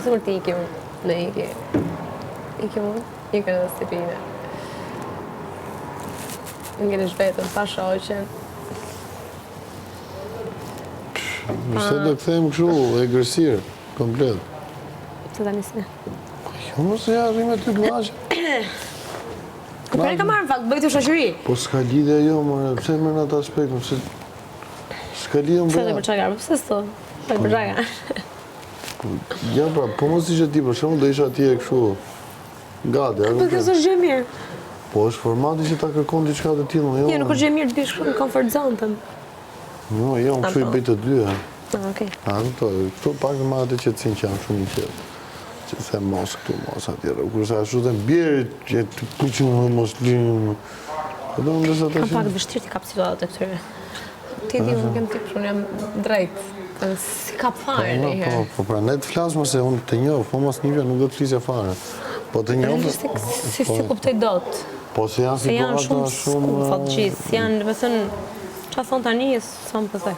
zemër ti iki unë. Ne iki. Iki unë, iki në stepine. Nge në shbetën, pa shoqen. Nështë do këthejmë këshu, e gërësirë, komplet. Se ta nisme. Jo, mos e rime ty knaqe. Për e ka marrë në fakt, bëjt u shoqëri. Po s'ka lidhe jo, më pse më në atë aspektën, se s'ka lidhe më Pse dhe bëja. për qagar, pëse s'to? Për qagar. Ja pra, po mos ishe ti, për shumë do isha ti e këshu. Gati, a Për kësë është gjë mirë. Po është formati që ta kërkon diçka të tillë, jo. Jo, nuk është gjë mirë të bish në comfort zone tëm. Jo, jo, më këshu i bëj të dy, ha. Okej. A, këto pak në marrë të qëtësin që janë shumë i qëtë. Që the mos këtu, mos atjera. Kurse ashtu dhe bjerit që të kuqin më mos linë. Po do më ndërsa të Kam pak vështirë t'i kap situatat e këtyre. Ti di, unë kem tip shumë, jam drejt. Si kap fare në herë. Po pra ne të flasë mëse unë të njohë, po mos një nuk do të flisja fare. Po të njohë... Realistik, si kuptoj dot. Po se janë Se janë situata shumë shumë... fatgjith, janë, dhe thënë, qa thonë tani, s'am pëthej.